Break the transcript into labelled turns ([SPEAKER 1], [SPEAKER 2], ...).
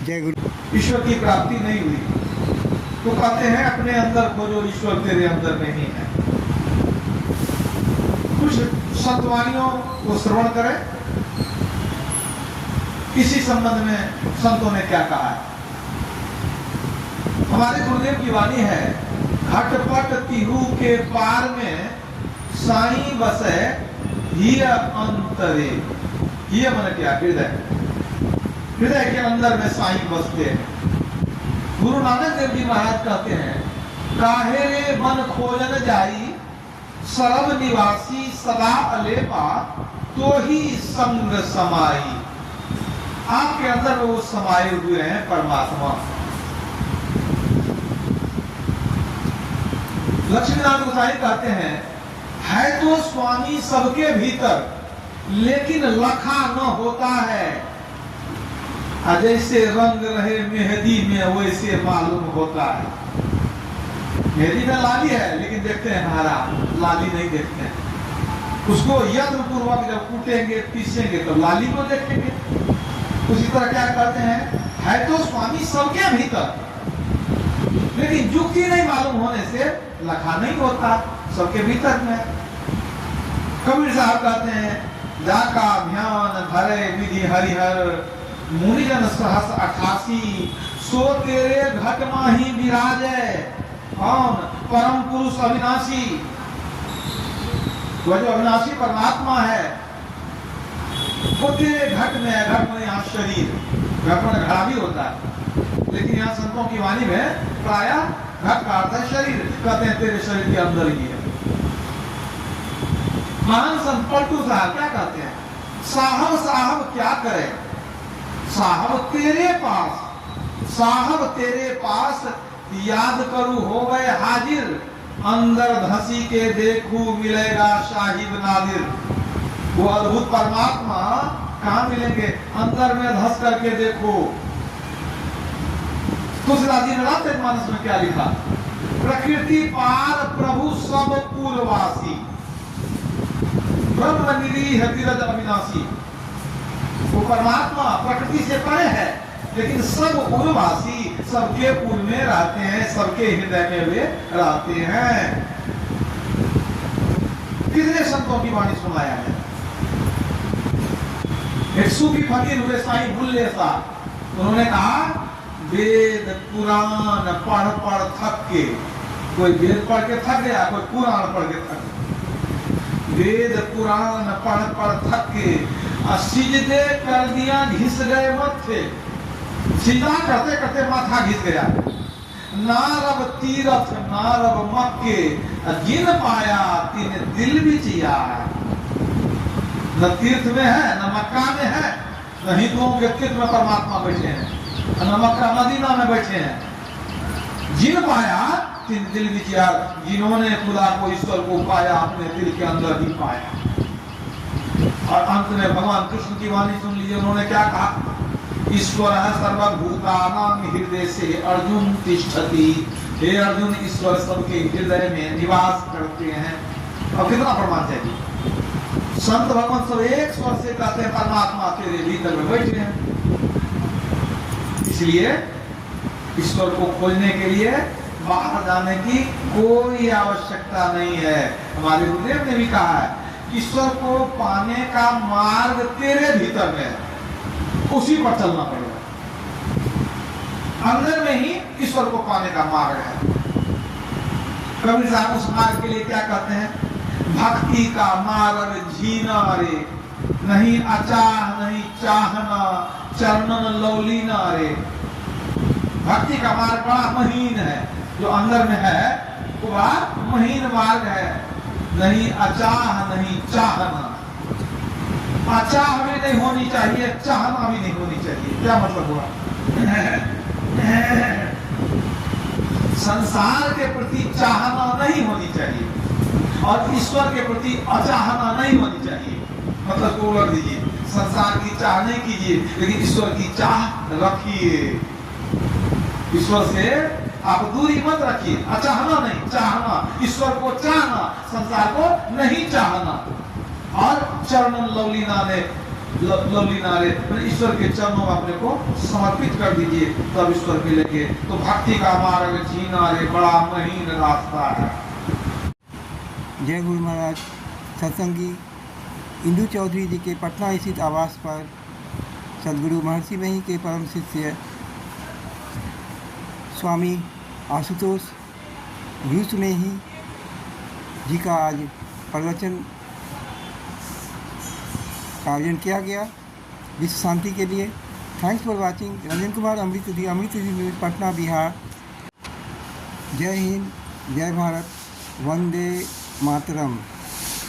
[SPEAKER 1] जय गुरु।
[SPEAKER 2] ईश्वर की प्राप्ति नहीं हुई तो कहते हैं अपने अंदर खोजो, ईश्वर तेरे अंदर नहीं है। कुछ संतवाणियों को श्रवण करें, इसी संबंध में संतों ने क्या कहा है। हमारे गुरुदेव की वाणी है, घटपट तिहु के पार में साईं बसे ही अंतरे। ये मन क्या, हृदय, हृदय के अंदर में साईं बसते हैं। गुरु नानक देव जी महाराज कहते हैं, काहे रे मन खोजन जाई सरब निवासी सदा अलेपा तो ही संग समाई। आपके अंदर वो समाये हुए हैं परमात्मा। लक्ष्मीनाथ गोसाई कहते हैं, है तो स्वामी सबके भीतर लेकिन लखा न होता है। जैसे रंग रहे मेहंदी में वैसे मालूम होता है। मेहंदी में लाली है लेकिन देखते हैं हरा, लाली नहीं देखते हैं। उसको यत्न पूर्वक जब कूटेंगे पीसेंगे तो लाली को देखेंगे। उसी तरह क्या करते हैं, है तो स्वामी सबके भीतर लेकिन युक्ति नहीं मालूम होने से लखा नहीं होता सबके भीतर में। कबीर साहब कहते हैं, जाका ध्यान धरे विधि हरिहर मुनिजन सहस 88 सो तेरे घट माही विराजे कौन परम पुरुष अविनाशी। वह जो अविनाशी परमात्मा है वो तेरे घट में है। घट में यहाँ शरीर, घट में घड़ा भी होता है लेकिन यहाँ संतों की वाणी में प्रायः घट का अर्थ है शरीर। कहते हैं तेरे शरीर के अंदर ही है। महान संत पलटू साहब क्या कहते हैं, साहब साहब क्या करे, साहब तेरे पास, साहब तेरे पास याद करूं हो गए हाजिर। अंदर धसी के देखूं मिलेगा साहिब नादिर। वो अद्भुत परमात्मा कहाँ मिलेंगे, अंदर में धस करके देखो। तुलसीदास जी ने रामचरितमानस में क्या लिखा, प्रकृति पार प्रभु सब पूर्ववासी ब्रह्म निरीह विरज अविनाशी। वो परमात्मा प्रकृति से परे है लेकिन सब पूर्ववासी, सबके पूर्व में रहते हैं, सबके हृदय में वे रहते हैं। कितने संतों की वाणी सुनाया है। एक सूफी फकीर हुए साईं बुल्ले साहब, उन्होंने कहा, वेद पुराण पढ़ पढ़ थक के, कोई वेद पढ़ के थक गया, कोई पुराण पढ़ के थक गया। वेद पुराण पढ़ पढ़ थक के सिजदे कर दिया घिस गए मत्थे। सीधा करते करते माथा घिस गया। नारब तीरथ नारब मक्के जिन पाया तीन दिल भी चिया। न तीर्थ में है न मक्का में है, न हिंदुओं के तीर्थ में परमात्मा बैठे हैं, न मक्का मदीना में बैठे हैं। जिन पाया तीन दिल भी चिया, जिन्होंने खुदा को ईश्वर को पाया अपने दिल के अंदर ही पाया। और अंत में भगवान कृष्ण की वाणी सुन लीजिए, उन्होंने क्या कहा, ईश्वर सर्वभूतानां हृदय से अर्जुन तिष्ठति। हे अर्जुन, ईश्वर सबके हृदय में निवास करते हैं। और कितना प्रमाण चाहिए, संत भगवान सब एक स्वर से कहते हैं परमात्मा तेरे भीतर में बैठे हैं। इसलिए ईश्वर को खोजने के लिए बाहर जाने की कोई आवश्यकता नहीं है। हमारे गुरुदेव ने भी कहा है, ईश्वर को पाने का मार्ग तेरे भीतर में है, उसी पर चलना पड़ेगा। अंदर में ही ईश्वर को पाने का मार्ग है। कबीर साहब उस मार्ग के लिए क्या कहते हैं, भक्ति का मार्ग जीना रे, नहीं अचाह नहीं चाहना, चरणन लौलीना रे। भक्ति का मार्ग बड़ा महीन है, जो अंदर में है वो बड़ा महीन मार्ग है। नहीं अचाह नहीं चाहना, चाह भी नहीं होनी चाहिए, चाहना भी नहीं होनी चाहिए। क्या मतलब हुआ, संसार के प्रति चाहना नहीं होनी चाहिए और ईश्वर के प्रति अचाहना नहीं होनी चाहिए। मतलब को उलट दीजिए, संसार की चाह नहीं कीजिए लेकिन ईश्वर की चाह रखिए। ईश्वर से आप दूरी मत रखिए, अचाहना नहीं, चाहना, ईश्वर को चाहना, संसार को नहीं चाहना। और चरणन लवलीना ने लवली नारे, ईश्वर के चरणों में अपने को समर्पित कर दीजिए, तब ईश्वर के लेके तो भक्ति का मार्ग जीना रे बड़ा महीन रास्ता है।
[SPEAKER 1] जय गुरु महाराज। सत्संगी इंदु चौधरी जी के पटना स्थित आवास पर सदगुरु महर्षि मही के परम शिष्य स्वामी आशुतोष गुरु स्नेही जी का आज प्रवचन का आयोजन किया गया विश्व शांति के लिए। Thanks for watching. Ranjan Kumar, Amrit news, Patna, Bihar. जय हिंद, जय भारत, वंदे मातरम।